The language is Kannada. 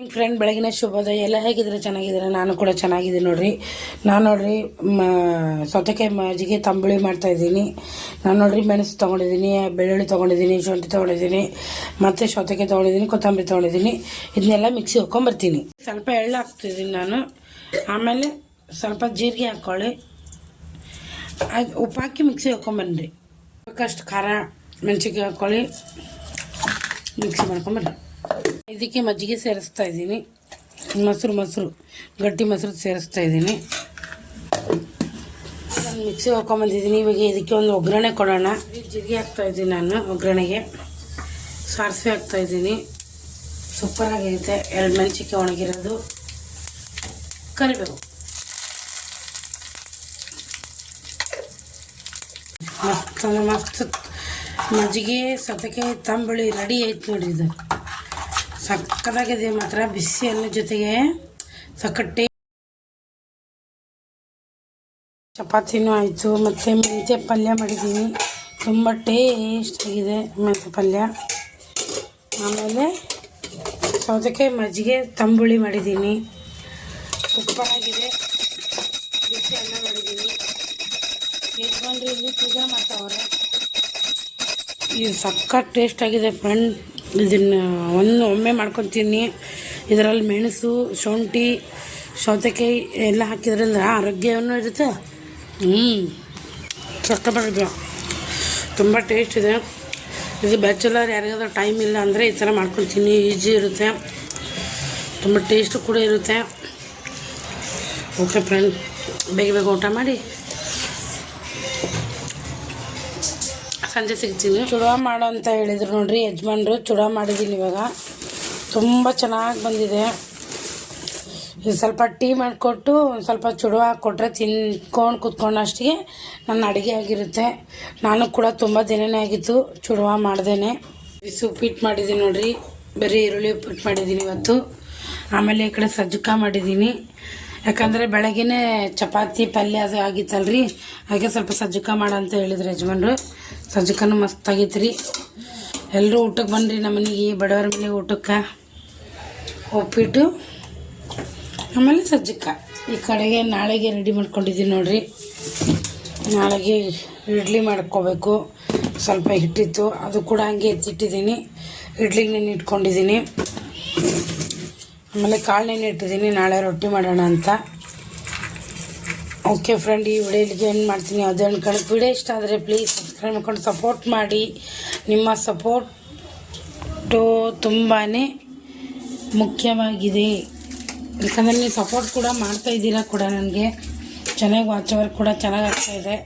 ಫ್ರೆಂಡ್ ಬೆಳಗಿನ ಶುಭೋದಯ. ಎಲ್ಲ ಹೇಗಿದ್ರೆ ಚೆನ್ನಾಗಿದ್ದಾರೆ, ನಾನು ಕೂಡ ಚೆನ್ನಾಗಿದ್ದೀನಿ ನೋಡ್ರಿ. ನಾನು ನೋಡ್ರಿ ಸೌತೆಕಾಯಿ ಮಜ್ಜಿಗೆ ತಂಬುಳಿ ಮಾಡ್ತಾಯಿದ್ದೀನಿ. ನಾನು ನೋಡ್ರಿ ಮೆಣಸು ತೊಗೊಂಡಿದ್ದೀನಿ, ಬೆಳ್ಳುಳ್ಳಿ ತೊಗೊಂಡಿದ್ದೀನಿ, ಶುಂಠಿ ತೊಗೊಂಡಿದ್ದೀನಿ, ಮತ್ತು ಸೌತೆಕಾಯಿ ತೊಗೊಂಡಿದ್ದೀನಿ, ಕೊತ್ತಂಬರಿ ತೊಗೊಂಡಿದ್ದೀನಿ. ಇದನ್ನೆಲ್ಲ ಮಿಕ್ಸಿ ಹಾಕ್ಕೊಂಬರ್ತೀನಿ. ಸ್ವಲ್ಪ ಎಳ್ಳು ಹಾಕ್ತಿದ್ದೀನಿ ನಾನು. ಆಮೇಲೆ ಸ್ವಲ್ಪ ಜೀರಿಗೆ ಹಾಕ್ಕೊಳ್ಳಿ, ಅದು ಉಪ್ಪು ಹಾಕಿ ಮಿಕ್ಸಿ ಹಾಕ್ಕೊಂಬನ್ನಿರಿ. ಬೇಕಷ್ಟು ಖಾರ ಮೆಣಸಿನ್ಕಾಯಿ ಹಾಕ್ಕೊಳ್ಳಿ, ಮಿಕ್ಸಿ ಮಾಡ್ಕೊಂಬರ್ರಿ. ಇದಕ್ಕೆ ಮಜ್ಜಿಗೆ ಸೇರಿಸ್ತಾ ಇದ್ದೀನಿ, ಮೊಸರು ಗಟ್ಟಿ ಮೊಸರು ಸೇರಿಸ್ತಾ ಇದ್ದೀನಿ. ನಾನು ಮಿಕ್ಸಿ ಹಾಕ್ಕೊಂಬಂದಿದ್ದೀನಿ. ಇವಾಗ ಇದಕ್ಕೆ ಒಂದು ಒಗ್ಗರಣೆ ಕೊಡೋಣ. ಜೀರಿಗೆ ಹಾಕ್ತಾಯಿದ್ದೀನಿ, ನಾನು ಒಗ್ಗರಣೆಗೆ ಸಾಸಿವೆ ಹಾಕ್ತಾಯಿದ್ದೀನಿ. ಸೂಪರಾಗೈತೆ. 2 ಮೆಣಸಿನ್ಕಾಯಿ ಒಣಗಿರೋದು, ಕರಿಬೇವು, ಮಸ್ತ್ ಮಜ್ಜಿಗೆ ಸೌತೆಕಾಯಿ ತಂಬುಳಿ ರೆಡಿ ಆಯ್ತು ನೋಡಿ. ಇದು ಸಕ್ಕತ್ತಾಗಿದೆ ಮಾತ್ರ, ಬಿಸಿ ಅನ್ನ ಜೊತೆಗೆ ಸಕ್ಕಟ್ಟೆ ಚಪಾತಿನೂ ಆಯಿತು. ಮತ್ತು ಮೆಂತ್ಯ ಪಲ್ಯ ಮಾಡಿದ್ದೀನಿ, ತುಂಬ ಟೇಸ್ಟ್ ಆಗಿದೆ ಮೆಂತ್ಯ ಪಲ್ಯ. ಆಮೇಲೆ ಸೌತೆಕಾಯಿ ಮಜ್ಜಿಗೆ ತಂಬುಳಿ ಮಾಡಿದ್ದೀನಿ, ಸೂಪರಾಗಿದೆ. ಬಿಸಿ ಅನ್ನ ಮಾಡಿದ್ದೀನಿ. ಯಜಮಾನ್ರು ಇಲ್ಲಿ ಪೂಜೆ ಮಾಡ್ತಾವ್ರೆ. ಇದು ಸಕ್ಕತ್ ಟೇಸ್ಟ್ ಆಗಿದೆ ಫ್ರೆಂಡ್. ಇದನ್ನು ಒಮ್ಮೆ ಮಾಡ್ಕೊತೀನಿ. ಇದರಲ್ಲಿ ಮೆಣಸು, ಶುಂಠಿ, ಸೌತೆಕಾಯಿ ಎಲ್ಲ ಹಾಕಿದ್ರಿಂದ ಆರೋಗ್ಯವನ್ನು ಇರುತ್ತೆ. ಸಕ್ಕತ್ತಾಗಿದೆ, ತುಂಬ ಟೇಸ್ಟ್ ಇದೆ. ಇದು ಬ್ಯಾಚುಲರ್ ಯಾರಿಗಾದ್ರೂ ಟೈಮ್ ಇಲ್ಲ ಅಂದರೆ ಈ ಥರ ಮಾಡ್ಕೊತೀನಿ. ಈಜಿ ಇರುತ್ತೆ, ತುಂಬ ಟೇಸ್ಟು ಕೂಡ ಇರುತ್ತೆ. ಓಕೆ ಫ್ರೆಂಡ್, ಬೇಗ ಊಟ ಮಾಡಿ ಸಂಜೆ ಸಿಗ್ತೀನಿ. ಚುಡಾ ಮಾಡು ಅಂತ ಹೇಳಿದ್ರು ನೋಡ್ರಿ ಯಜಮಾನ್ರು. ಚುಡಾ ಮಾಡಿದ್ದೀನಿ ಇವಾಗ, ತುಂಬ ಚೆನ್ನಾಗಿ ಬಂದಿದೆ. ಇದು ಸ್ವಲ್ಪ ಟೀ ಮಾಡಿಕೊಟ್ಟು ಒಂದು ಸ್ವಲ್ಪ ಚುಡಾ ಕೊಟ್ಟರೆ ತಿನ್ಕೊಂಡು ಕೂತ್ಕೊಂಡು ಅಷ್ಟಿಗೆ ನನ್ನ ಅಡುಗೆ ಆಗಿರುತ್ತೆ. ನಾನು ಕೂಡ ತುಂಬ ದಿನವೇ ಆಗಿತ್ತು ಚುಡಾ ಮಾಡ್ದೇನೆ. ಬಿಸಿ ಉಪ್ಪಿಟ್ಟು ಮಾಡಿದ್ದೀನಿ ನೋಡ್ರಿ, ಬರೀ ಈರುಳ್ಳಿ ಉಪ್ಪಿಟ್ಟು ಮಾಡಿದ್ದೀನಿ ಇವತ್ತು. ಆಮೇಲೆ ಈ ಕಡೆ ಸಜ್ಜಕ ಮಾಡಿದ್ದೀನಿ, ಯಾಕಂದರೆ ಬೆಳಗ್ಗೆನೇ ಚಪಾತಿ ಪಲ್ಯ ಅದು ಆಗಿತ್ತಲ್ರಿ, ಹಾಗೆ ಸ್ವಲ್ಪ ಸಜ್ಜಕ ಮಾಡಂತ ಹೇಳಿದ್ರು ಯಜಮಾನ್ರು. ಸಜ್ಜಕನೂ ಮಸ್ತ್ ಆಗೈತೆ ರೀ. ಎಲ್ಲರೂ ಊಟಕ್ಕೆ ಬನ್ನಿರಿ ನಮ್ಮ ಮನೆಗೆ, ಬಡವರ ಮನೆಗೆ ಊಟಕ್ಕೆ. ಉಪ್ಪಿಟ್ಟು ಆಮೇಲೆ ಸಜ್ಜಕ. ಈ ಕಡೆಗೆ ನಾಳೆಗೆ ರೆಡಿ ಮಾಡ್ಕೊಂಡಿದ್ದೀನಿ ನೋಡ್ರಿ. ನಾಳೆಗೆ ಇಡ್ಲಿ ಮಾಡ್ಕೋಬೇಕು. ಸ್ವಲ್ಪ ಹಿಟ್ಟಿತ್ತು, ಅದು ಕೂಡ ಹಂಗೆ ಎತ್ತಿಟ್ಟಿದ್ದೀನಿ. ಇಡ್ಲಿಗೆ ನೆನೆ ಇಟ್ಕೊಂಡಿದ್ದೀನಿ. ಆಮೇಲೆ ಕಾಳು ನೆನೆ ಇಟ್ಟಿದ್ದೀನಿ, ನಾಳೆ ರೊಟ್ಟಿ ಮಾಡೋಣ ಅಂತ. ಓಕೆ ಫ್ರೆಂಡ್, ಈ ವಿಡಿಯೋ ಇಲ್ಲಿಗೆ ಏನು ಮಾಡ್ತೀನಿ. ಅದು ಅನ್ಕೊಂಡು ವಿಡಿಯೋ ಇಷ್ಟ ಆದರೆ ಪ್ಲೀಸ್ ಸಬ್ಸ್ಕ್ರೈಬ್ ಮಾಡ್ಕೊಂಡು ಸಪೋರ್ಟ್ ಮಾಡಿ. ನಿಮ್ಮ ಸಪೋರ್ಟು ತುಂಬಾ ಮುಖ್ಯವಾಗಿದೆ. ಯಾಕಂದರೆ ನೀವು ಸಪೋರ್ಟ್ ಕೂಡ ಮಾಡ್ತಾಯಿದ್ದೀರಾ ಕೂಡ, ನನಗೆ ಚೆನ್ನಾಗಿ ವಾಚ್ ಅವರ್ ಕೂಡ ಚೆನ್ನಾಗಿ ಆಗ್ತಾಯಿದೆ.